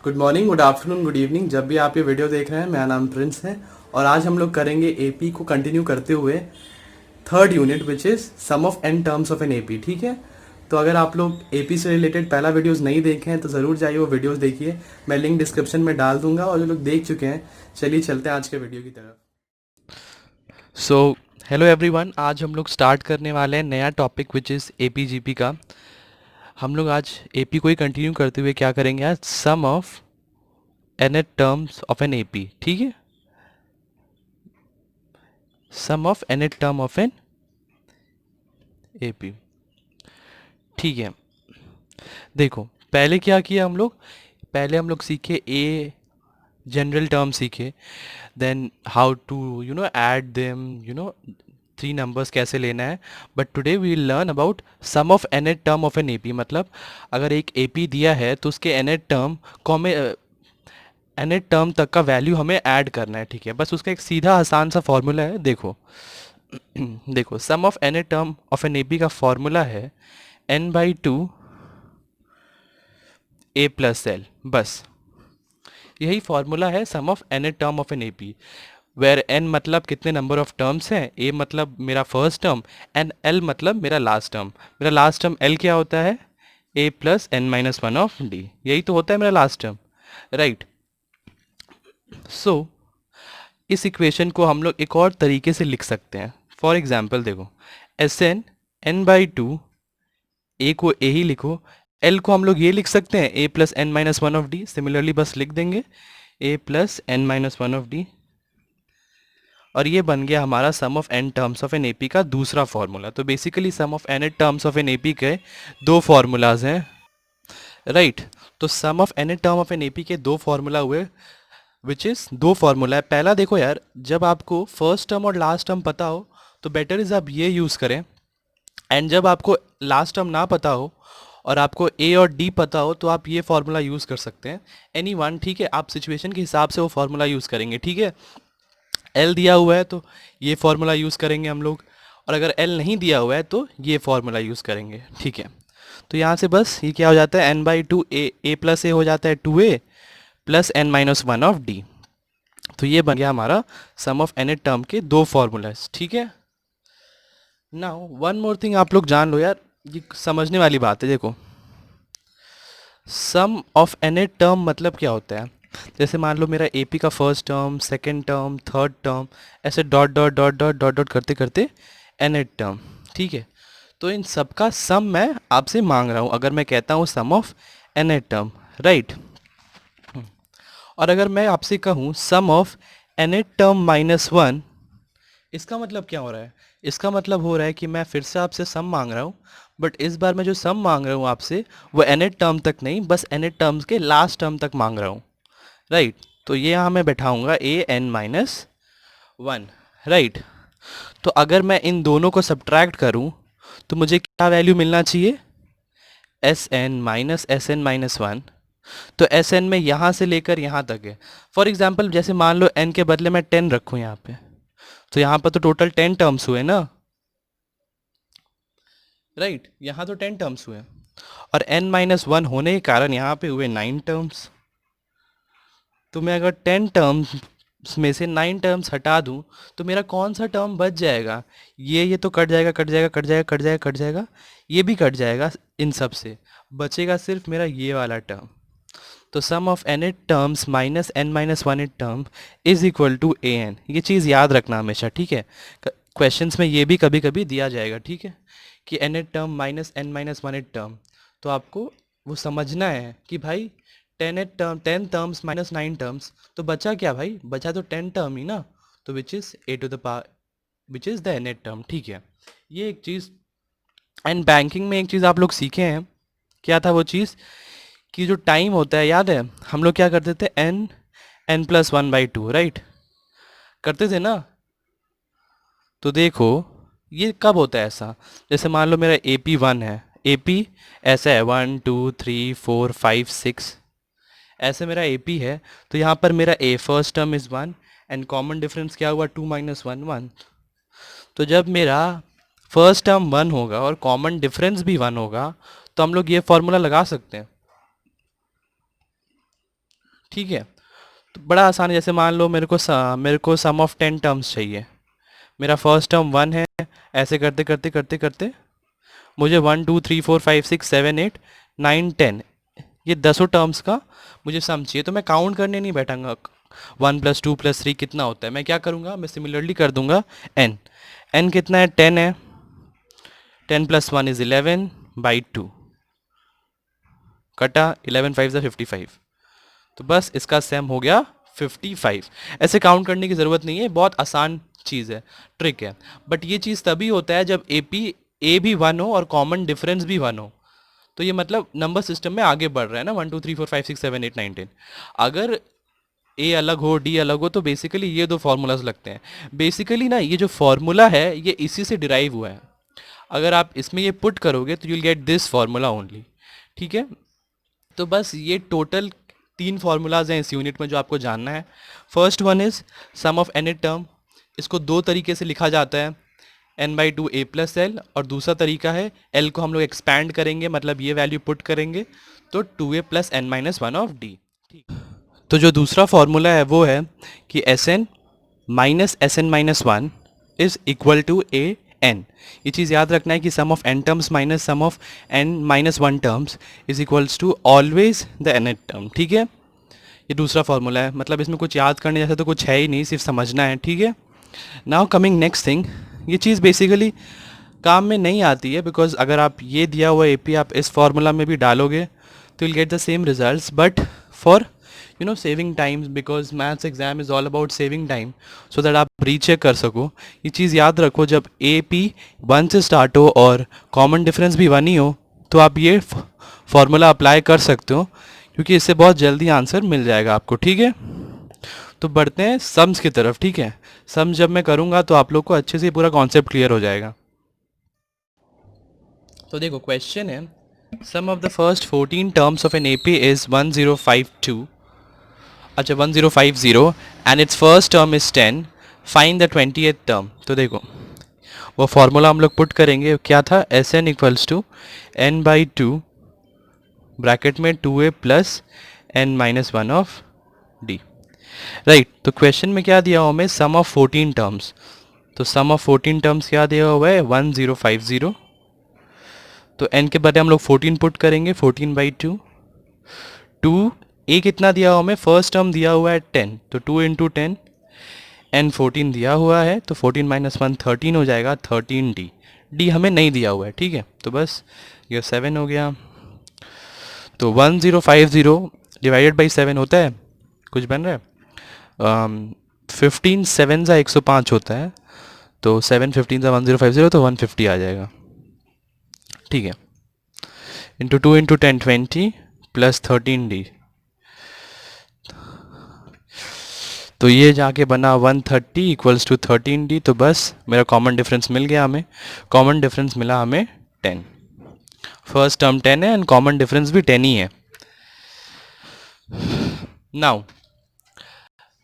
Good morning, good afternoon, good evening. जब भी आप ये वीडियो देख रहे हैं, मेरा नाम प्रिंस है और आज हम लोग करेंगे एपी को कंटिन्यू करते हुए third unit which is sum of n terms of an AP. ठीक है, तो अगर आप लोग एपी से रिलेटेड पहला वीडियोस नहीं देखे हैं तो ज़रूर जाइए वो वीडियोस देखिए। मैं लिंक डिस्क्रिप्शन में डाल दूंगा और जो लोग देख चुके हैं, चलिए चलते हैं आज के वीडियो की तरफ। सो हेलो एवरीवन, आज हम लोग स्टार्ट करने वाले हैं नया topic which is AP GP का। हम लोग आज एपी को ही कंटिन्यू करते हुए क्या करेंगे, आज sum of n terms of an AP. ठीक है, sum of n term of an AP. ठीक है, देखो पहले क्या किया हम लोग, पहले हम लोग सीखे ए जनरल टर्म सीखे, then how to add them, three numbers कैसे लेना है। But today we will learn about sum of n term of an AP. मतलब अगर एक एपी दिया है तो उसके एन टर्म को हमें एन टर्म तक का वैल्यू हमें ऐड करना है। ठीक है, बस उसका एक सीधा आसान सा फॉर्मूला है। देखो देखो, sum of n term of an AP का फॉर्मूला है n/2 a प्लस एल। बस यही फॉर्मूला है sum of n term of an AP, where n मतलब कितने नंबर ऑफ टर्म्स हैं, ए मतलब मेरा फर्स्ट टर्म, एंड एल मतलब मेरा लास्ट टर्म। मेरा लास्ट टर्म एल क्या होता है, a plus n minus one of d. यही तो होता है मेरा लास्ट टर्म, राइट। सो इस इक्वेशन को हम लोग एक और तरीके से लिख सकते हैं। फॉर एग्जाम्पल देखो, एस एन n/2, ए को ए ही लिखो, एल को हम लोग ये लिख सकते हैं a plus n minus one of d. Similarly बस लिख देंगे a plus n minus one of d, और ये बन गया हमारा sum of n terms of an AP का दूसरा फॉर्मूला। तो basically sum of n terms of an AP के दो फार्मूलाज हैं, राइट। तो sum of n term of an AP के दो फार्मूला हुए, विच इज़ दो फार्मूला है। पहला देखो यार, जब आपको फर्स्ट टर्म और लास्ट टर्म पता हो तो बेटर इज़ आप ये यूज़ करें, एंड जब आपको लास्ट टर्म ना पता हो और आपको ए और डी पता हो तो आप ये फार्मूला यूज़ कर सकते हैं, एनी वन। ठीक है, आप सिचुएशन के हिसाब से वो फार्मूला यूज़ करेंगे। ठीक है, एल दिया हुआ है तो ये फार्मूला यूज़ करेंगे हम लोग, और अगर एल नहीं दिया हुआ है तो ये फार्मूला यूज़ करेंगे। ठीक है, तो यहाँ से बस ये क्या हो जाता है, n/2 ए प्लस ए हो जाता है 2a plus n minus one of d. तो ये बन गया हमारा सम ऑफ एन टर्म के दो फार्मूलाज। ठीक है, नाउ वन मोर थिंग आप लोग जान लो यार, ये समझने वाली बात है। देखो, सम ऑफ एन टर्म मतलब क्या होता है, जैसे मान लो मेरा एपी का first term, second term, third term, ऐसे dot dot dot dot dot dot करते करते एन टर्म। ठीक है, तो इन सब का सम मैं आपसे मांग रहा हूँ अगर मैं कहता हूँ sum of n term, right. और अगर मैं आपसे कहूँ sum of n term minus one, इसका मतलब क्या हो रहा है, इसका मतलब हो रहा है कि मैं फिर से आपसे सम मांग रहा हूँ, बट इस बार मैं जो सम मांग रहा हूँ आपसे वो एन टर्म तक नहीं, बस एन टर्म्स के लास्ट टर्म तक मांग रहा हूँ, राइट। तो ये यहाँ मैं बैठाऊँगा A N minus one, right. तो अगर मैं इन दोनों को सब्ट्रैक्ट करूँ तो मुझे क्या वैल्यू मिलना चाहिए, एस एन माइनस वन। तो एस एन में यहाँ से लेकर यहाँ तक है। फॉर एग्जाम्पल जैसे मान लो एन के बदले मैं 10 रखूँ यहाँ पे, तो यहाँ पर तो टोटल 10 टर्म्स हुए ना, राइट। यहाँ तो 10 टर्म्स हुए, और n माइनस वन होने के कारण यहाँ पे हुए 9 टर्म्स। तो मैं अगर 10 टर्म्स में से 9 टर्म्स हटा दूँ तो मेरा कौन सा टर्म बच जाएगा, ये तो कट जाएगा, कट जाएगा, कट जाएगा, कट जाएगा, कट जाएगा, ये भी कट जाएगा। इन सब से बचेगा सिर्फ मेरा ये वाला टर्म। तो sum of n at terms minus n minus one eight term is equal to a n. ये चीज़ याद रखना हमेशा, ठीक है। क्वेश्चंस में ये भी कभी कभी दिया जाएगा, ठीक है, कि nth term minus n minus one eight term. तो आपको वो समझना है कि भाई 10 टर्म्स माइनस 9 टर्म्स, तो बचा क्या भाई, बचा तो 10 टर्म ही ना। तो which is a to the power which is the nth term, ठीक है। ये एक चीज़। एंड बैंकिंग में एक चीज़ आप लोग सीखे हैं, क्या था वो चीज़, कि जो टाइम होता है, याद है हम लोग क्या करते थे, n plus one by two, right, करते थे ना। तो देखो ये कब होता है ऐसा, जैसे मान लो मेरा ए पी वन है, ए पी ऐसा है 1 2 3 4 5 6, ऐसे मेरा ए पी है। तो यहाँ पर मेरा a first term is one, and common difference क्या हुआ, 2 माइनस वन वन। तो जब मेरा फर्स्ट टर्म वन होगा और कॉमन डिफरेंस भी वन होगा तो हम लोग ये फॉर्मूला लगा सकते हैं, ठीक है। तो बड़ा आसान है, जैसे मान लो मेरे को सम ऑफ 10 टर्म्स चाहिए। मेरा फर्स्ट टर्म 1 है, ऐसे करते करते करते करते मुझे 1 2 3 4 5 6 7 8 9 10 ये 10 टर्म्स का मुझे सम चाहिए। तो मैं काउंट करने नहीं बैठांगा 1 + 2 + 3 कितना होता है। मैं क्या करूँगा, मैं सिमिलरली कर दूंगा n। n कितना है, 10 है। 10 + 1 = 11/2 कटा 11 5 = 55। तो बस इसका सम हो गया 55। ऐसे काउंट करने की ज़रूरत नहीं है, बहुत आसान चीज़ है, ट्रिक है। बट ये चीज़ तभी होता है जब ए भी 1 हो और कॉमन डिफरेंस भी 1 हो। तो ये मतलब नंबर सिस्टम में आगे बढ़ रहा है ना, 1 2 3 4 5 6 7 8 9 10। अगर ए अलग हो, डी अलग हो, तो बेसिकली ये दो फार्मूलाज लगते हैं। बेसिकली ना ये जो फार्मूला है ये इसी से डिराइव हुआ है। अगर आप इसमें ये पुट करोगे तो you'll get this formula only. ठीक है। तो बस ये टोटल 3 फार्मूलाज हैं इस यूनिट में जो आपको जानना है। First one is sum of any term. इसको दो तरीके से लिखा जाता है, n/2 a + l, और दूसरा तरीका है l को हम लोग एक्सपैंड करेंगे, मतलब ये वैल्यू पुट करेंगे तो 2a + n - 1 ऑफ d। तो जो दूसरा फार्मूला है वो है कि Sn - Sn - 1 is equal to an। ये चीज़ याद रखना है कि sum of n terms minus sum of n - 1 terms is equals to always the nth term. ठीक है, ये दूसरा फार्मूला है। मतलब इसमें कुछ याद करने जैसा तो कुछ है ही नहीं, सिर्फ समझना है। ठीक है। नाउ कमिंग नेक्स्ट थिंग, ये चीज़ बेसिकली काम में नहीं आती है, बिकॉज अगर आप ये दिया हुआ एपी आप इस फार्मूला में भी डालोगे तो will get the same results, but for saving time, because maths exam is all about saving time, so that आप रीचेक कर सको। ये चीज़ याद रखो, जब ए पी 1 से स्टार्ट हो और कॉमन डिफरेंस भी 1 ही हो तो आप ये फार्मूला अप्लाई कर सकते हो, क्योंकि इससे बहुत जल्दी आंसर मिल जाएगा आपको। ठीक है। तो बढ़ते हैं सम्स की तरफ। ठीक है, सम्स जब मैं करूँगा तो आप लोग को अच्छे से पूरा कॉन्सेप्ट क्लियर हो जाएगा। तो देखो क्वेश्चन है, sum of the first 14 terms of an AP is 1052, अच्छा 1050, and its first term is 10, find the 20th term. तो देखो वो फार्मूला हम लोग पुट करेंगे, क्या था, Sn equals to n/2 bracket में 2a + n - 1 of d। Right. तो क्वेश्चन में क्या दिया हुआ हमें, सम ऑफ 14 टर्म्स। तो सम ऑफ 14 टर्म्स क्या दिया हुआ है, 1050। तो n के बदले हम लोग 14 पुट करेंगे, 14/2। 2 a कितना दिया हुआ हमें, फर्स्ट टर्म दिया हुआ है 10, तो 2 × 10, n 14 दिया हुआ है, तो 14 - 1 13 हो जाएगा, 13d। d हमें नहीं दिया हुआ है। ठीक है, तो बस ये 7 हो गया। तो 1050 डिवाइडेड बाई 7 होता है, कुछ बन रहा है 15 7 सा 105 होता है, तो 7 15 सा 1050, तो 150 आ जाएगा। ठीक है, इंटू 2 × 10 20 + 13d, तो ये जाके बना 130 इक्वल्स टू 13d। तो बस मेरा कॉमन डिफरेंस मिल गया हमें। कॉमन डिफरेंस मिला हमें 10। फर्स्ट टर्म 10 है एंड कॉमन डिफरेंस भी 10 ही है। नाउ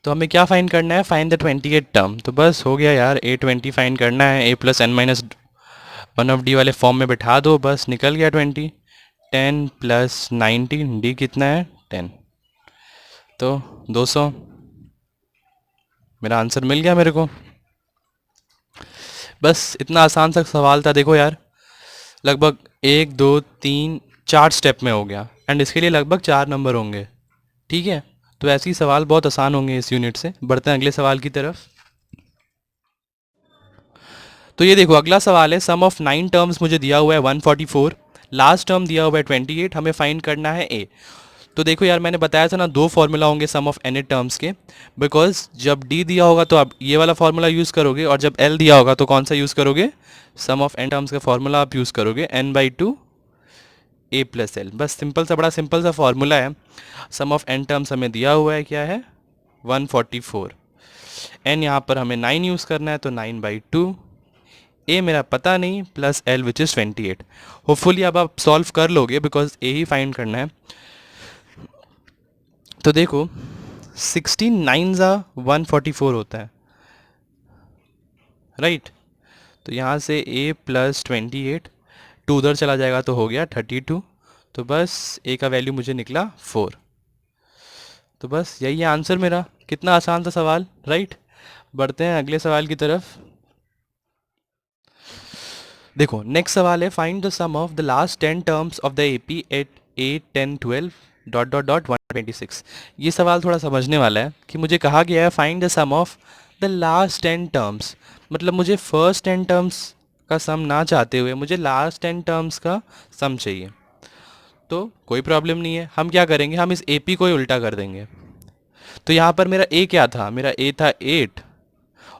तो हमें क्या फाइंड करना है, फाइंड द 20th टर्म। तो बस हो गया यार, a20 फाइंड करना है, a + n - 1 ऑफ d वाले फॉर्म में बैठा दो, बस निकल गया 20। 10 + 19, d कितना है 10, तो 200। मेरा आंसर मिल गया मेरे को। बस इतना आसान सा सवाल था। देखो यार, लगभग 1 2 3 4 स्टेप में हो गया, एंड इसके लिए लगभग 4 नंबर होंगे। ठीक है, तो ऐसे ही सवाल बहुत आसान होंगे इस यूनिट से। बढ़ते हैं अगले सवाल की तरफ। तो ये देखो अगला सवाल है, सम ऑफ 9 टर्म्स मुझे दिया हुआ है 144, लास्ट टर्म दिया हुआ है 28, हमें फाइंड करना है ए। तो देखो यार, मैंने बताया था ना, दो फार्मूला होंगे सम ऑफ एनी टर्म्स के, बिकॉज जब डी दिया होगा तो आप ये वाला फार्मूला यूज़ करोगे, और जब एल दिया होगा तो कौन सा यूज़ करोगे, सम ऑफ एन टर्म्स का फार्मूला आप यूज़ करोगे, n/2 a + l। बस सिंपल सा, बड़ा सिंपल सा फार्मूला है। सम ऑफ एन टर्म्स हमें दिया हुआ है, क्या है 144, एन यहाँ पर हमें 9 यूज़ करना है, तो 9/2, ए मेरा पता नहीं, plus L which is 28। Hopefully अब आप सॉल्व कर लोगे, बिकॉज ए ही फाइंड करना है। तो देखो 16 9 ज़ा 144 होता है, राइट। तो यहाँ से a + 28, 2 उधर चला जाएगा तो हो गया 32। तो बस a का वैल्यू मुझे निकला 4। तो बस यही है आंसर मेरा। कितना आसान था सवाल, राइट। बढ़ते हैं अगले सवाल की तरफ। देखो नेक्स्ट सवाल है, find the sum of the last 10 terms of the AP at 8 10 12 dot dot dot 126। ये सवाल थोड़ा समझने वाला है कि मुझे कहा गया है find the sum of the last 10 terms, मतलब मुझे फर्स्ट 10 टर्म्स का सम ना चाहते हुए मुझे लास्ट 10 टर्म्स का सम चाहिए। तो कोई प्रॉब्लम नहीं है, हम क्या करेंगे, हम इस एपी को ही उल्टा कर देंगे। तो यहाँ पर मेरा ए क्या था, मेरा ए था 8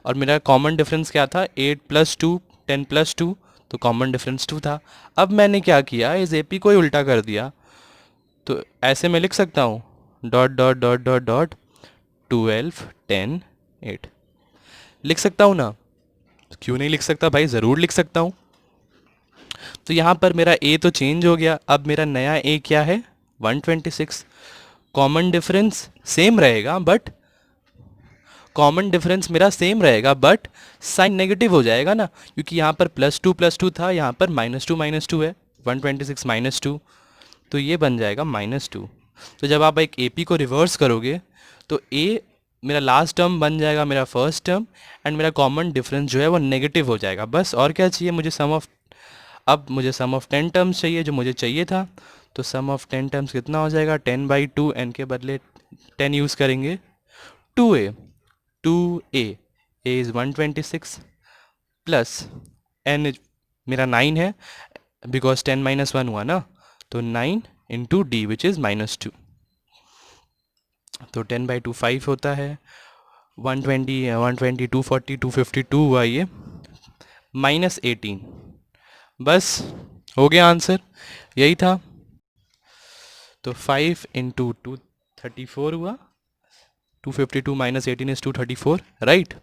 और मेरा कॉमन डिफरेंस क्या था 8 + 2 10 + 2, तो कॉमन डिफरेंस 2 था। अब मैंने क्या किया, इस एपी को ही उल्टा कर दिया। तो ऐसे मैं लिख सकता हूँ dot dot dot dot dot 12 10 8 लिख सकता हूँ ना, क्यों नहीं लिख सकता भाई, ज़रूर लिख सकता हूँ। तो यहाँ पर मेरा ए तो चेंज हो गया, अब मेरा नया ए क्या है 126। कॉमन डिफरेंस सेम रहेगा बट कॉमन डिफरेंस मेरा सेम रहेगा बट साइन नेगेटिव हो जाएगा ना, क्योंकि यहाँ पर +2 था, यहाँ पर -2 है, 126 -2, तो ये बन जाएगा -2। तो जब आप एक एपी को रिवर्स करोगे तो ए मेरा लास्ट टर्म बन जाएगा मेरा फर्स्ट टर्म एंड मेरा कॉमन डिफरेंस जो है वो नेगेटिव हो जाएगा। बस और क्या चाहिए मुझे, अब मुझे सम ऑफ 10 टर्म्स चाहिए जो मुझे चाहिए था। तो सम ऑफ 10 टर्म्स कितना हो जाएगा, 10/2, एन के बदले 10 यूज़ करेंगे, 2a 2a a is 126 plus n मेरा 9 है बिकॉज 10 - 1 हुआ ना, तो 9 इंटू डी विच इज़ -2। तो 10/2 5 होता है, 120 120 240 252 हुआ ये, -18। बस हो गया आंसर, यही था। तो 5 इंटू 234 हुआ, 252 - 18 is 234, right?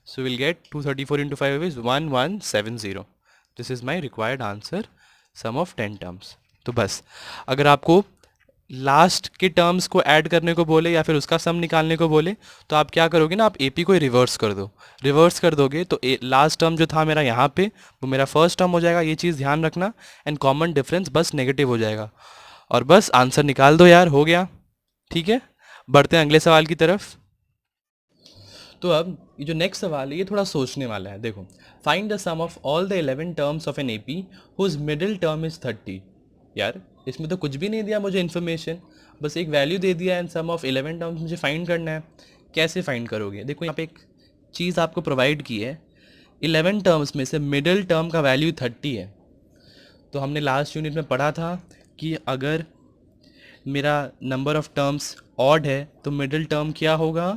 So we'll get 234 into 5 is 1170. This is my required answer, sum of 10 terms. तो बस अगर आपको लास्ट के टर्म्स को ऐड करने को बोले या फिर उसका सम निकालने को बोले तो आप क्या करोगे ना, आप एपी को ही रिवर्स कर दो। रिवर्स कर दोगे तो लास्ट टर्म जो था मेरा यहाँ पे वो मेरा फर्स्ट टर्म हो जाएगा, ये चीज़ ध्यान रखना, एंड कॉमन डिफरेंस बस नेगेटिव हो जाएगा और बस आंसर निकाल दो यार, हो गया। ठीक है, बढ़ते हैं अगले सवाल की तरफ। तो अब ये जो नेक्स्ट सवाल है ये थोड़ा सोचने वाला है। देखो, find the sum of all the 11 terms of an AP whose middle term is 30। यार इसमें तो कुछ भी नहीं दिया मुझे इन्फॉर्मेशन, बस एक वैल्यू दे दिया एंड सम ऑफ 11 टर्म्स मुझे फाइंड करना है। कैसे फाइंड करोगे, देखो यहाँ पे एक चीज़ आपको प्रोवाइड की है, 11 टर्म्स में से मिडिल टर्म का वैल्यू 30 है। तो हमने लास्ट यूनिट में पढ़ा था कि अगर मेरा नंबर ऑफ टर्म्स ऑड है तो मिडिल टर्म क्या होगा,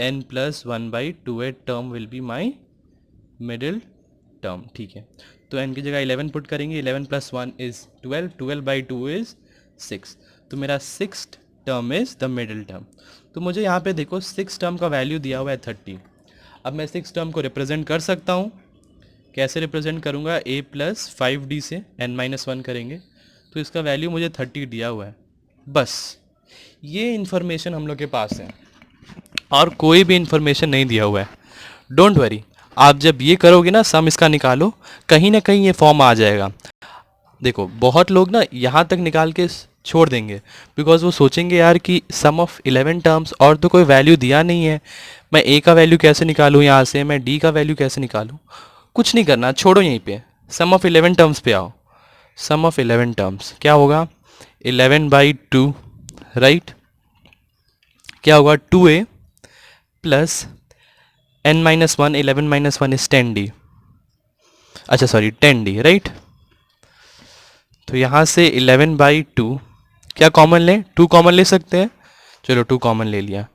n + 1/2 term will be my middle term. ठीक है, तो n की जगह 11 पुट करेंगे, 11 + 1 इज़ 12, 12/2 इज़ 6, तो मेरा 6th term is the middle term. तो मुझे यहाँ पे देखो 6 टर्म का वैल्यू दिया हुआ है 30। अब मैं 6 टर्म को रिप्रेजेंट कर सकता हूँ, कैसे रिप्रेजेंट करूँगा, a + 5d से n - 1 करेंगे, तो इसका वैल्यू मुझे 30 दिया हुआ है। बस ये इन्फॉर्मेशन हम लोग के पास है और कोई भी इन्फॉर्मेशन नहीं दिया हुआ है। डोंट वरी, आप जब ये करोगे ना, सम इसका निकालो, कहीं ना कहीं ये फॉर्म आ जाएगा। देखो बहुत लोग ना यहाँ तक निकाल के छोड़ देंगे बिकॉज वो सोचेंगे यार कि सम ऑफ 11 टर्म्स और तो कोई वैल्यू दिया नहीं है, मैं ए का वैल्यू कैसे निकालूँ, यहाँ से मैं डी का वैल्यू कैसे निकालूँ। कुछ नहीं करना, छोड़ो यहीं पे, सम ऑफ 11 टर्म्स पे आओ। सम ऑफ 11 टर्म्स क्या होगा, 11/2, राइट, क्या होगा 2a plus n - 1, 11 - 1 is 10d, अच्छा सॉरी 10d, राइट। तो यहाँ से 11/2 क्या कॉमन लें, 2 कॉमन ले सकते हैं, चलो 2 कॉमन ले लिया,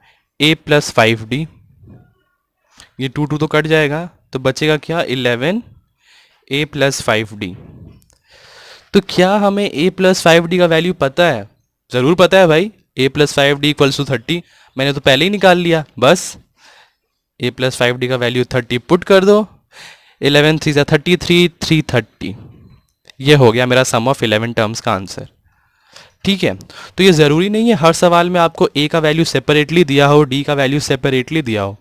a + 5d, ये 2 2 तो कट जाएगा, तो बचेगा क्या 11 a + 5d। तो क्या हमें a + 5d का वैल्यू पता है, ज़रूर पता है भाई, a + 5d = 30, मैंने तो पहले ही निकाल लिया। बस a + 5d का वैल्यू 30 पुट कर दो, 11 3 33 330, ये हो गया मेरा सम ऑफ 11 टर्म्स का आंसर। ठीक है, तो ये ज़रूरी नहीं है हर सवाल में आपको a का वैल्यू सेपरेटली दिया हो, d का वैल्यू सेपरेटली दिया हो।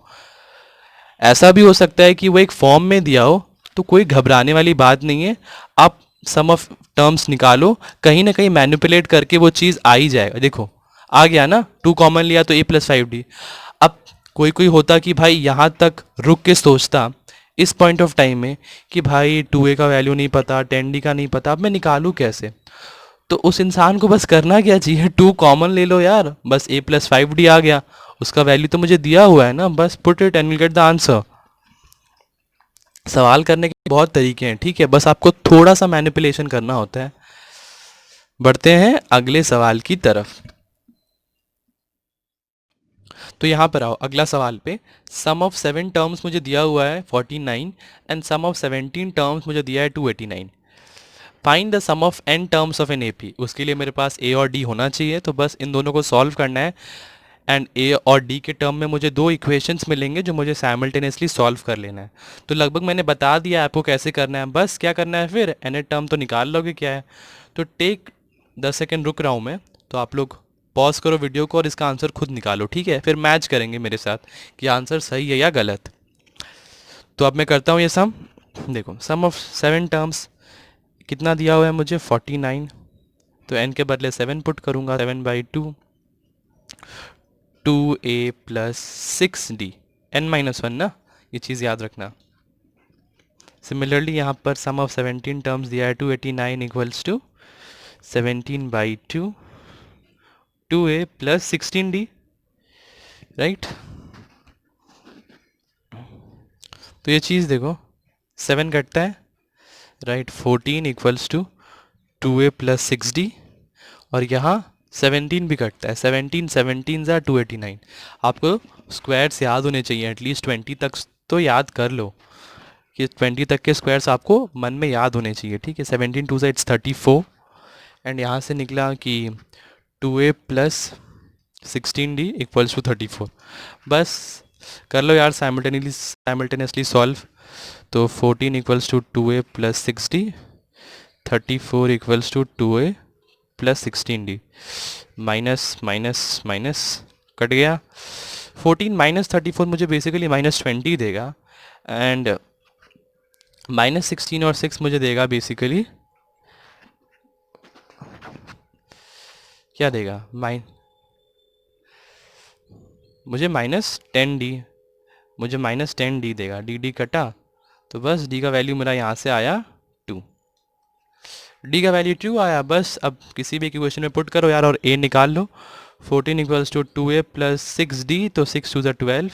ऐसा भी हो सकता है कि वो एक फॉर्म में दिया हो, तो कोई घबराने वाली बात नहीं है, आप सम ऑफ टर्म्स निकालो, कहीं ना कहीं मैनिपुलेट करके वो चीज़ आ ही जाएगा। देखो आ गया ना, 2 कॉमन लिया तो a+5d। अब कोई कोई होता कि भाई यहाँ तक रुक के सोचता इस पॉइंट ऑफ टाइम में कि भाई 2a का वैल्यू नहीं पता, 10d का नहीं पता, अब मैं निकालूँ कैसे। तो उस इंसान को बस करना क्या चाहिए, 2 कॉमन ले लो यार, बस a+5d आ गया, उसका वैल्यू तो मुझे दिया हुआ है ना, बस put it and will get the answer. सवाल करने के बहुत तरीके हैं, ठीक है, बस आपको थोड़ा सा मैनिपुलेशन करना होता है। बढ़ते हैं अगले सवाल की तरफ। तो यहाँ पर आओ अगला सवाल पे। सम ऑफ 7 टर्म्स मुझे दिया हुआ है 49 एंड सम ऑफ 17 टर्म्स मुझे दिया है 289। Find the sum of n terms of an AP. उसके लिए मेरे पास a और d होना चाहिए, तो बस इन दोनों को सॉल्व करना है। एंड a और d के टर्म में मुझे 2 इक्वेशंस मिलेंगे जो मुझे साइमल्टेनियसली सॉल्व कर लेना है। तो लगभग मैंने बता दिया आपको कैसे करना है, बस क्या करना है फिर, n टर्म तो निकाल लोगे क्या है। तो टेक 10 सेकेंड रुक रहा हूँ मैं, तो आप लोग पॉज करो वीडियो को और इसका आंसर खुद निकालो, ठीक है, फिर मैच करेंगे मेरे साथ कि आंसर सही है या गलत। तो अब मैं करता हूँ ये सम। देखो सम ऑफ 7 टर्म्स कितना दिया हुआ है मुझे 49, तो n के बदले 7 पुट करूँगा, 7/2 2a प्लस 6d, n-1 ना, ये चीज़ याद रखना। सिमिलरली यहाँ पर सम ऑफ 17 टर्म्स दिया है 289 equals to 17/2 2a plus 16d, right. तो ये चीज़ देखो 7 कटता है, right, 14 equals to 2a plus 6d, और यहाँ 17 भी कटता है, 17 ज़ा 289। आपको स्क्वायर्स याद होने चाहिए, एटलीस्ट 20 तक तो याद कर लो कि 20 तक के स्क्वायर्स आपको मन में याद होने चाहिए, ठीक है। 17 2 ज़ा इट्स 34, एंड यहाँ से निकला कि 2a plus 16d equals to 34। बस कर लो यार साइमल्टेनियसली सॉल्व। तो 14 equals to 2a plus 6d, 34 equals to 2a plus 16d, minus minus minus cut गया। 14 माइनस 34 मुझे बेसिकली -20 देगा, एंड -16 और 6 मुझे देगा बेसिकली क्या देगा, मुझे -10d, मुझे -10d देगा, डी कटा, तो बस d का वैल्यू मेरा यहाँ से आया 2, d का वैल्यू 2 आया। बस अब किसी भी इक्वेशन में पुट करो यार और a निकाल लो। 14 equals to 2a plus 6d, तो 6 2 ज़ा 12,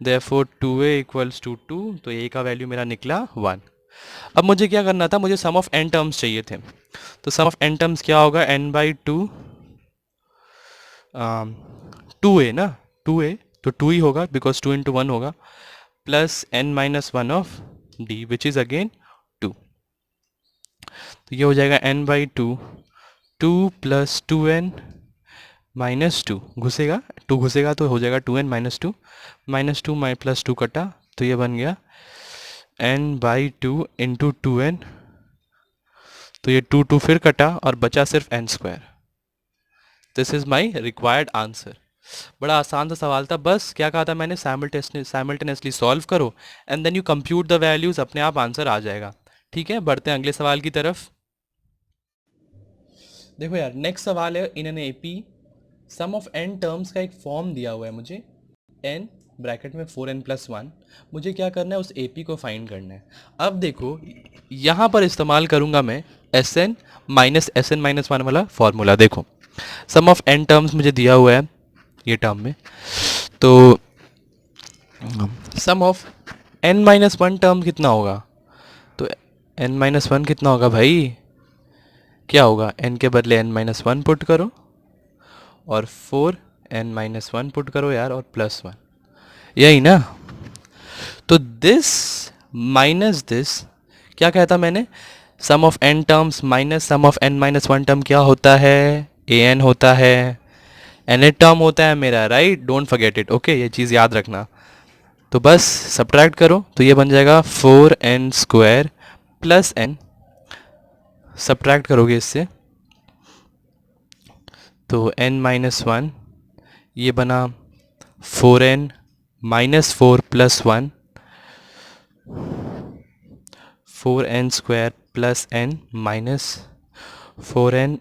देयरफॉर 2a इक्वल्स टू 2, तो a का वैल्यू मेरा निकला 1। अब मुझे क्या करना था, मुझे सम ऑफ n टर्म्स चाहिए थे। तो सम ऑफ n टर्म्स क्या होगा, n/2 2a ना, 2a तो 2 ही होगा बिकॉज 2 × 1 होगा, plus n-1 of d which is again 2। तो ये हो जाएगा n/2, 2 प्लस 2n माइनस 2 घुसेगा, 2 घुसेगा तो हो जाएगा 2n माइनस 2, -2 प्लस 2 कटा, तो ये बन गया n/2 इंटू 2n, तो ये 2 फिर कटा और बचा सिर्फ n²। This is my required answer. बड़ा आसान सा सवाल था, बस क्या कहा था मैंने, साइमल्टेनियसली सॉल्व करो and then you compute the values, अपने आप आंसर आ जाएगा, ठीक है। बढ़ते हैं अगले सवाल की तरफ। देखो यार नेक्स्ट सवाल है, in an AP some of n terms का एक फॉर्म दिया हुआ है मुझे, n ब्रैकेट में 4n+1, मुझे क्या करना है, उस AP को फाइंड करना है। अब देखो यहाँ पर इस्तेमाल करूँगा मैं Sn माइनस Sn-1 वाला फॉर्मूला। देखो सम ऑफ n टर्म्स मुझे दिया हुआ है ये टर्म में, तो सम ऑफ n-1 टर्म कितना होगा, तो n-1 कितना होगा भाई, क्या होगा, n के बदले n-1 पुट करो और 4n-1 पुट करो यार और +1, यही ना। तो दिस माइनस दिस, क्या कहता मैंने, sum of n terms minus sum of n-1 term क्या होता है, an होता है, nth टर्म होता है मेरा, right, don't forget it, okay, ये चीज़ याद रखना। तो बस सब्ट्रैक्ट करो, तो ये बन जाएगा 4n² प्लस n, सब्ट्रैक्ट करोगे इससे तो n-1, ये बना 4n -4 + 1, 4n² plus n minus 4n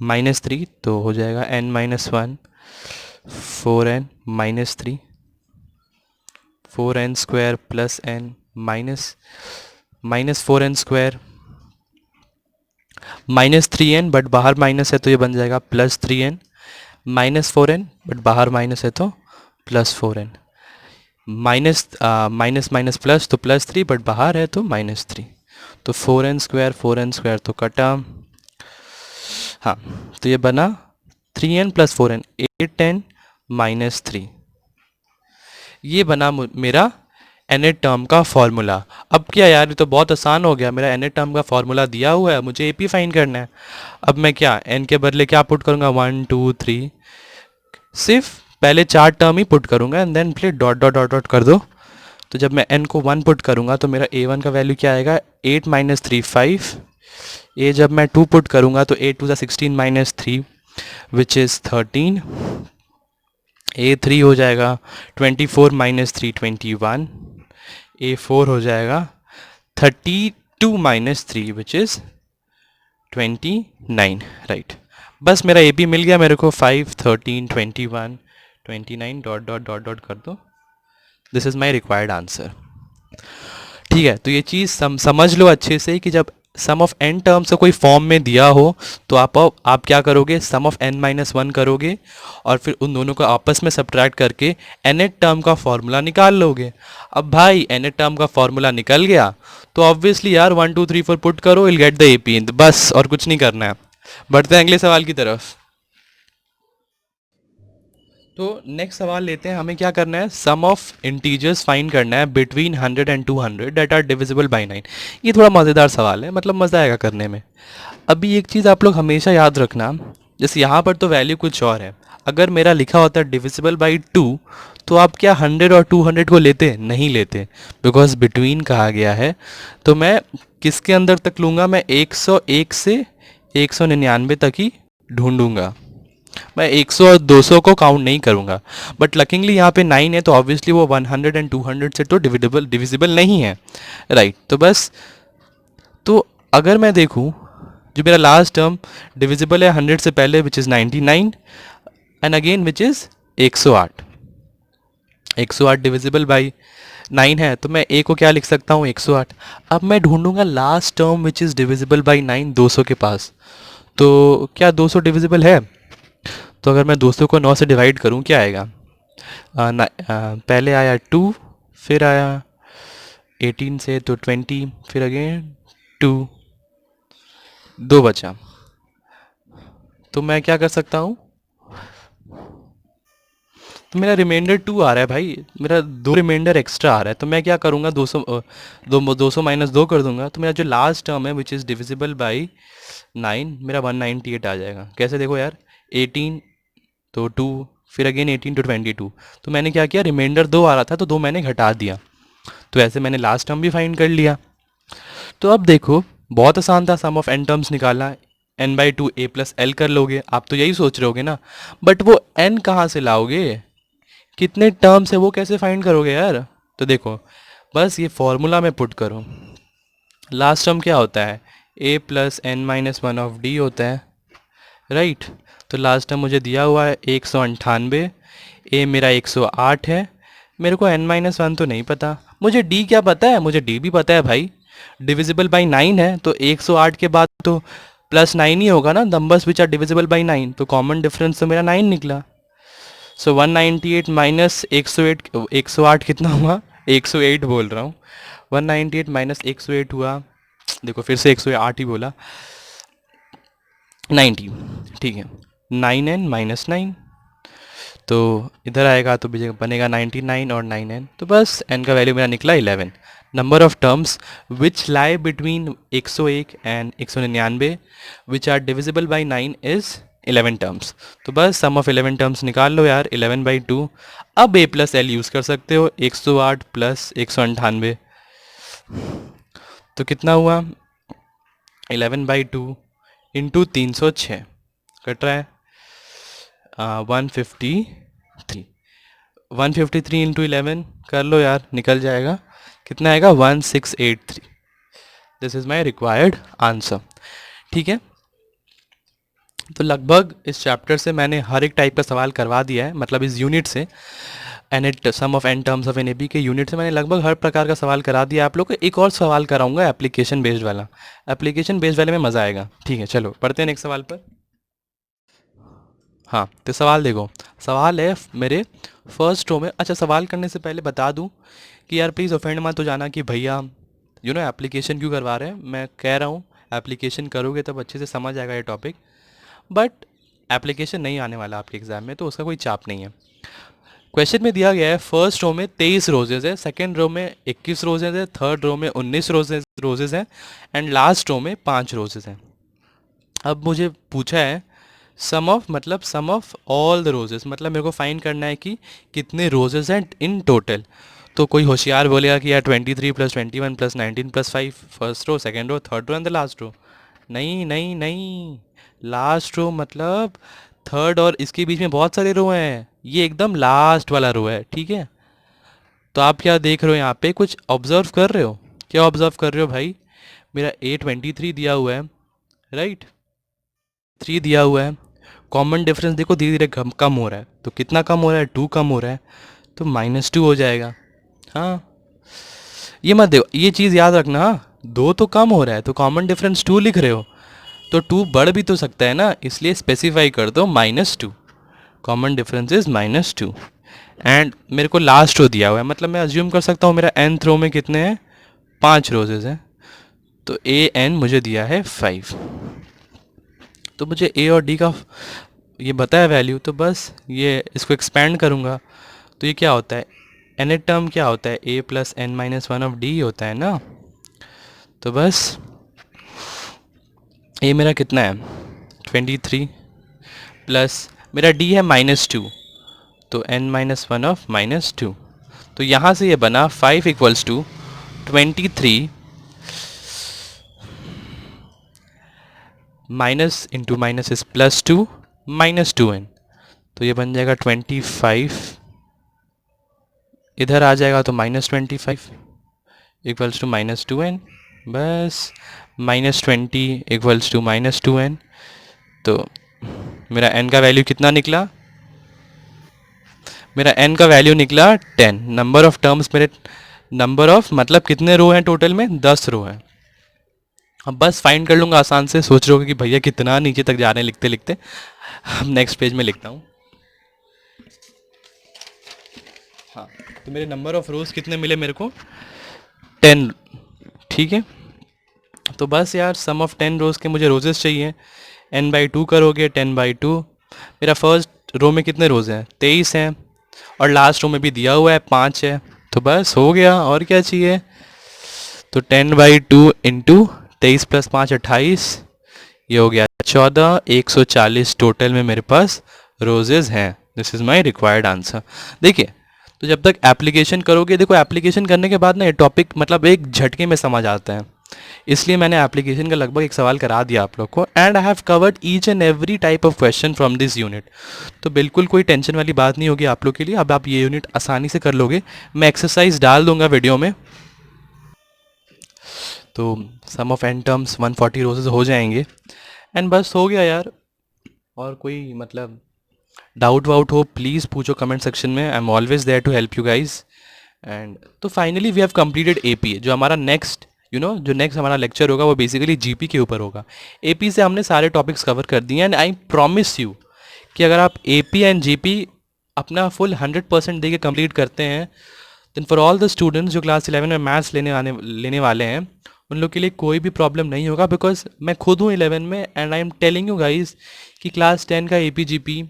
-3, तो हो जाएगा n-1 4n minus 3, 4n square plus n minus minus 4n square minus 3n, but बाहर माइनस है तो ये बन जाएगा plus 3n, minus 4n but बाहर माइनस है तो plus 4n, minus minus minus plus तो प्लस 3 बट बाहर है तो माइनस 3, तो 4n स्क्वायर तो कटा। हाँ, तो ये बना 3n plus 4n, 8n minus 3। ये बना मेरा एनएट टर्म का फॉर्मूला। अब क्या यार, ये तो बहुत आसान हो गया, मेरा एनएट टर्म का फॉर्मूला दिया हुआ है, मुझे एपी फाइंड करना है। अब मैं क्या एन के बदले क्या पुट करूँगा, 1 2 3, सिर्फ पहले 4 टर्म ही पुट करूँगा and then please dot dot dot dot कर दो। तो जब मैं n को 1 पुट करूँगा तो मेरा a1 का वैल्यू क्या आएगा, 8 माइनस 3 5। a जब मैं 2 पुट करूँगा तो 8 to 16 minus 3 which is 13। a3 हो जाएगा 24 माइनस 3 21। a4 हो जाएगा 32 माइनस 3 विच इज़ 29, राइट। बस मेरा ए पी मिल गया मेरे को, 5 13 21 29 डॉट डॉट डॉट डॉट कर दो, this is my required answer. ठीक है, तो ये चीज़ समझ लो अच्छे से कि जब सम ऑफ n टर्म्स को कोई फॉर्म में दिया हो तो आप क्या करोगे, सम ऑफ n माइनस 1 करोगे और फिर उन दोनों को आपस में सब्ट्रैक्ट करके nth टर्म का फॉर्मूला निकाल लोगे। अब भाई nth टर्म का फॉर्मूला निकल गया तो ऑब्वियसली यार 1 2 3 4 पुट करो, विल गेट द एपी, बस और कुछ नहीं करना है। बढ़ते हैं अगले सवाल की तरफ। तो नेक्स्ट सवाल लेते हैं, हमें क्या करना है, सम ऑफ इंटीजर्स फाइंड करना है between 100 and 200 that are divisible by 9। ये थोड़ा मज़ेदार सवाल है, मतलब मज़ा आएगा करने में। अभी एक चीज़ आप लोग हमेशा याद रखना, जैसे यहाँ पर तो वैल्यू कुछ और है, अगर मेरा लिखा होता है डिविजिबल बाई 2 तो आप क्या 100 और 200 को लेते, नहीं लेते, बिकॉज बिटवीन कहा गया है। तो मैं किसके अंदर तक लूँगा, मैं 101 से 199 तक ही ढूंढूंगा, मैं 100 और 200 को काउंट नहीं करूंगा। बट लकिंगली यहाँ पे 9 है तो ऑब्वियसली वो 100 एंड 200 से तो डिविजिबल नहीं है, राइट। तो बस, तो अगर मैं देखूँ जो मेरा लास्ट टर्म डिविजिबल है 100 से पहले which is 99 and again which is 108, 108 divisible by 9 है तो मैं a को क्या लिख सकता हूँ, 108। अब मैं ढूंढूंगा last term which is divisible by 9 200 के पास, तो क्या 200 डिविजिबल है, तो अगर मैं 200 को 9 से डिवाइड करूं क्या आएगा, पहले आया 2, फिर आया 18 से तो 20, फिर अगेन 2, 2 बचा। तो मैं क्या कर सकता हूं, तो मेरा रिमाइंडर 2 आ रहा है भाई, मेरा 2 रिमाइंडर एक्स्ट्रा आ रहा है, तो मैं क्या करूंगा 200 माइनस 2 कर दूंगा, तो मेरा जो लास्ट टर्म है विच इज़ डिविजिबल बाई 9 मेरा 198 आ जाएगा। कैसे देखो यार, 18 तो 2, फिर अगेन 18 टू 22, तो मैंने क्या किया, रिमाइंडर 2 आ रहा था तो 2 मैंने घटा दिया, तो ऐसे मैंने लास्ट टर्म भी फाइंड कर लिया। तो अब देखो बहुत आसान था सम ऑफ एन टर्म्स निकालना, n by 2 a plus L कर लोगे, आप तो यही सोच रहे होगे ना, बट वो n कहाँ से लाओगे, कितने टर्म्स है वो कैसे फाइंड करोगे यार। तो देखो बस ये फॉर्मूला में पुट करो, लास्ट टर्म क्या होता है, a plus n minus 1 of d होता है, राइट। तो लास्ट टाइम मुझे दिया हुआ है 198, ए मेरा 108 है, मेरे को n माइनस 1 तो नहीं पता, मुझे d क्या पता है, मुझे d भी पता है भाई, डिविजिबल बाई 9 है तो 108 के बाद तो प्लस 9 ही होगा ना, numbers which are divisible by 9, तो कॉमन डिफरेंस तो मेरा 9 निकला। सो 198 माइनस 108, 108 कितना हुआ, 108 बोल रहा हूँ, 198 माइनस 108 हुआ, देखो फिर से 108 ही बोला, 90, ठीक है, 9n माइनस 9, तो इधर आएगा तो बनेगा 99 और 9n, तो बस n का वैल्यू मेरा निकला 11। Number of terms which lie between 101 and 199 which are divisible by 9 is 11 terms. तो बस सम ऑफ 11 टर्म्स निकाल लो यार, 11 बाई 2। अब a प्लस एल यूज़ कर सकते हो, 108 प्लस 198, तो कितना हुआ, 11 बाई 2 इंटू 306 कट रहा है 153, 153 इंटू 11 कर लो यार, निकल जाएगा, कितना आएगा 1683, this is my required answer. ठीक है, तो लगभग इस चैप्टर से मैंने हर एक टाइप का सवाल करवा दिया है, मतलब इस यूनिट से nth sum of n terms of an A B के यूनिट से मैंने लगभग हर प्रकार का सवाल करा दिया आप लोग को। एक और सवाल कराऊंगा एप्लीकेशन बेस्ड वाला, एप्लीकेशन बेस्ड वाले में मज़ा आएगा। ठीक है, चलो पढ़ते हैं नेक्स्ट सवाल पर। हाँ, तो सवाल देखो, सवाल है मेरे फर्स्ट रो में। अच्छा, सवाल करने से पहले बता दूं कि यार प्लीज़ ऑफेंड मत हो जाना कि भैया एप्लीकेशन क्यों करवा रहे हैं। मैं कह रहा हूँ एप्लीकेशन करोगे तब अच्छे से समझ आएगा ये टॉपिक, बट एप्लीकेशन नहीं आने वाला आपके एग्ज़ाम में, तो उसका कोई चाप नहीं है। क्वेश्चन में दिया गया है फर्स्ट रो में 23 रोजेज़ है, सेकेंड रो में 21 रोजेज़ है, थर्ड रो में 19 रोजेज़ हैं, एंड लास्ट रो में 5 रोजेज़ हैं। अब मुझे पूछा है सम ऑफ, मतलब सम ऑफ ऑल द रोजेस, मतलब मेरे को फाइंड करना है कि कितने रोजेस हैं इन टोटल। तो कोई होशियार बोलेगा कि यार 23 + 21 + 19 + 5, first row, second row, third row and the last row. नहीं नहीं नहीं, लास्ट रो मतलब थर्ड और इसके बीच में बहुत सारे रो हैं, ये एकदम लास्ट वाला रो है, ठीक है। तो आप क्या देख रहे हो यहाँ पे, कुछ ऑब्जर्व कर रहे हो? क्या ऑब्जर्व कर रहे हो भाई? मेरा A23 दिया हुआ है, राइट, 3 दिया हुआ है। कॉमन डिफरेंस देखो धीरे धीरे कम कम हो रहा है, तो कितना कम हो रहा है? 2 कम हो रहा है, तो -2 हो जाएगा। हाँ, ये मत देखो, ये चीज़ याद रखना। हाँ, 2 तो कम हो रहा है, तो कॉमन डिफरेंस 2 लिख रहे हो, तो 2 बढ़ भी तो सकता है ना, इसलिए स्पेसिफाई कर दो -2। Common difference is -2। एंड मेरे को लास्ट रो दिया हुआ है, मतलब मैं अज्यूम कर सकता हूँ मेरा nth रो में कितने हैं? 5 रोजेज हैं, तो an मुझे दिया है 5। तो मुझे a और d का ये बताया वैल्यू, तो बस ये इसको एक्सपेंड करूँगा, तो ये क्या होता है? nth टर्म क्या होता है? a + n - 1 ऑफ d होता है ना। तो बस a मेरा कितना है? 23 प्लस मेरा d है -2, तो n - 1 ऑफ -2। तो यहाँ से ये बना 5 = 23 minus into minus is +2 -2n, तो ये बन जाएगा 25, इधर आ जाएगा तो -25 = -2n, बस -20 = -2n। तो मेरा n का वैल्यू कितना निकला? मेरा n का वैल्यू निकला 10। नंबर ऑफ टर्म्स मेरे, नंबर ऑफ मतलब कितने रो हैं टोटल में? 10 रो हैं। अब बस फाइंड कर लूँगा आसान से। सोच रहे हो कि भैया कितना नीचे तक जा रहे हैं लिखते लिखते। अब नेक्स्ट पेज में लिखता हूँ। हाँ, तो मेरे नंबर ऑफ रोज कितने मिले मेरे को? 10, ठीक है। तो बस यार सम ऑफ 10 रोज के मुझे रोजेस चाहिए, n/2 करोगे 10/2। मेरा फर्स्ट रो में कितने रोज हैं? 23 हैं, और लास्ट रो में भी दिया हुआ है 5 है, तो बस हो गया, और क्या चाहिए? तो 10/2 इंटू 23 + 5 28, ये हो गया 14, 140 टोटल में मेरे पास रोजेज हैं। This is my required answer. देखिए, तो जब तक एप्लीकेशन करोगे, देखो एप्लीकेशन करने के बाद ना ये टॉपिक मतलब एक झटके में समझ आता है, इसलिए मैंने एप्लीकेशन का लगभग एक सवाल करा दिया आप लोग को। And I have covered each and every type of question from this unit, तो बिल्कुल कोई टेंशन वाली बात नहीं होगी आप लोग के लिए। अब आप ये यूनिट आसानी से कर लोगे। मैं एक्सरसाइज डाल दूंगा वीडियो में, तो sum of n terms 140 roses हो जाएंगे, एंड बस हो गया यार। और कोई मतलब डाउट वाउट हो प्लीज़ पूछो कमेंट सेक्शन में, I am always there to help you guys. And तो finally we have completed AP. जो हमारा नेक्स्ट जो नेक्स्ट हमारा लेक्चर होगा वो बेसिकली जीपी के ऊपर होगा। एपी से हमने सारे टॉपिक्स कवर कर दिए, एंड आई प्रॉमिस यू कि अगर आप एपी एंड जीपी अपना फुल 100% दे के कम्प्लीट करते हैं, then for all the students जो क्लास 11 में मैथ्स लेने वाले हैं, उन लोग के लिए कोई भी प्रॉब्लम नहीं होगा, बिकॉज मैं खुद हूँ 11 में, and I am telling you guys कि क्लास 10 का ए पी जी पी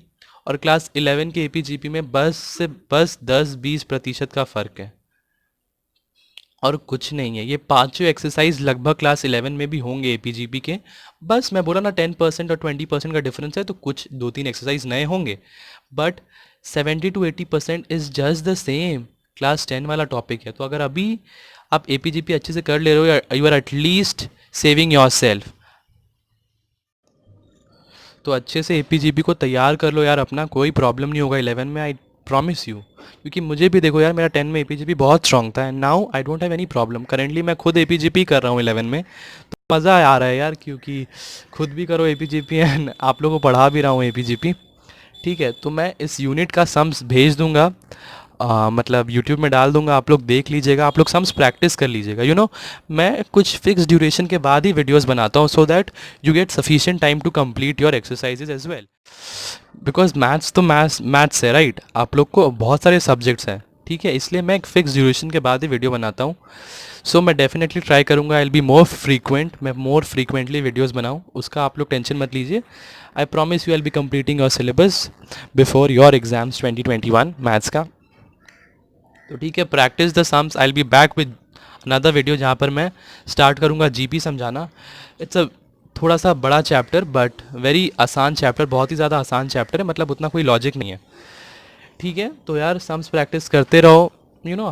और क्लास 11 के ए पी जी पी में बस 10-20% का फ़र्क है, और कुछ नहीं है। ये पांचों एक्सरसाइज लगभग क्लास 11 में भी होंगे ए पी जी पी के। बस मैं बोला ना 10% और 20% का डिफरेंस है, तो कुछ 2-3 एक्सरसाइज नए होंगे, but 70-80% is just the same class 10 वाला टॉपिक है। तो अगर अभी आप ए पी जी पी अच्छे से कर ले रहे हो, you are at least saving yourself, तो अच्छे से ए पी जी पी को तैयार कर लो यार अपना, कोई प्रॉब्लम नहीं होगा 11 में, आई प्रॉमिस यू। क्योंकि मुझे भी देखो यार, मेरा 10 में ए पी जी पी बहुत स्ट्रॉन्ग था, and now I don't have any problem. Currently मैं खुद ए पी जी पी कर रहा हूँ 11 में, मज़ा आ रहा है यार, क्योंकि खुद भी करो एपीजीपी एंड आप लोगों को पढ़ा भी रहा हूँ एपीजीपी। ठीक है, तो मैं इस यूनिट का सम्स भेज दूंगा, मतलब यूट्यूब में डाल दूंगा, आप लोग देख लीजिएगा, आप लोग सम्स प्रैक्टिस कर लीजिएगा। मैं कुछ फिक्स ड्यूरेशन के बाद ही वीडियोस बनाता हूँ, so that you get sufficient time to complete your exercises as well. Because maths तो मैथ्स है, राइट? आप लोग को बहुत सारे सब्जेक्ट्स हैं, ठीक है, इसलिए मैं एक फिक्स ड्यूरेशन के बाद ही वीडियो बनाता हूँ। सो मैं डेफिनेटली ट्राई करूँगा, I will be more frequent, मैं मोर फ्रीक्वेंटली वीडियोज़ बनाऊँ, उसका आप लोग टेंशन मत लीजिए। I promise you I will be completing your syllabus before your exams 2021 maths का। तो ठीक है, practice the sums, I will be back with another video जहाँ पर मैं स्टार्ट करूँगा जीपी समझाना। इट्स अ थोड़ा सा बड़ा चैप्टर बट वेरी आसान चैप्टर, बहुत ही ज़्यादा आसान चैप्टर है, मतलब उतना कोई लॉजिक नहीं है। ठीक है, तो यार सम्स प्रैक्टिस करते रहो,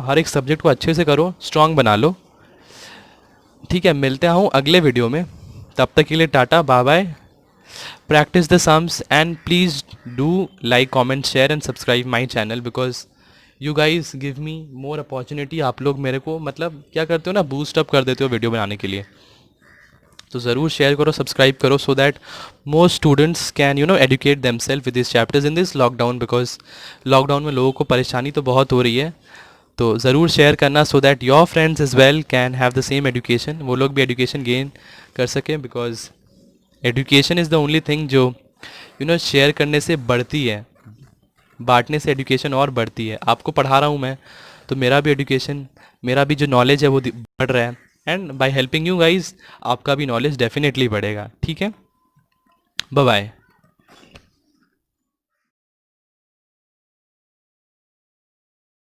हर एक सब्जेक्ट को अच्छे से करो, स्ट्रांग बना लो। ठीक है, मिलते हूँ अगले वीडियो में, तब तक के लिए tata bye bye. Practice the sums and please do like comment share and subscribe my channel, because you guys give me more opportunity. आप लोग मेरे को मतलब क्या करते हो ना, बूस्ट अप कर देते हो वीडियो बनाने के लिए। तो ज़रूर शेयर करो, सब्सक्राइब करो, so that more students can educate themselves with this chapters in this lockdown, because lockdown में लोगों को परेशानी तो बहुत हो रही है। तो ज़रूर शेयर करना, so that your friends is well can have the same education, वो लोग भी एजुकेशन गेन कर सकें, because education is the only thing जो शेयर करने से बढ़ती है, बांटने से एजुकेशन और बढ़ती है। आपको पढ़ा रहा हूँ मैं, तो मेरा भी एजुकेशन, मेरा भी जो नॉलेज है वो बढ़ रहा है, and by helping you guys आपका भी नॉलेज डेफिनेटली बढ़ेगा। ठीक है, बाय बाय।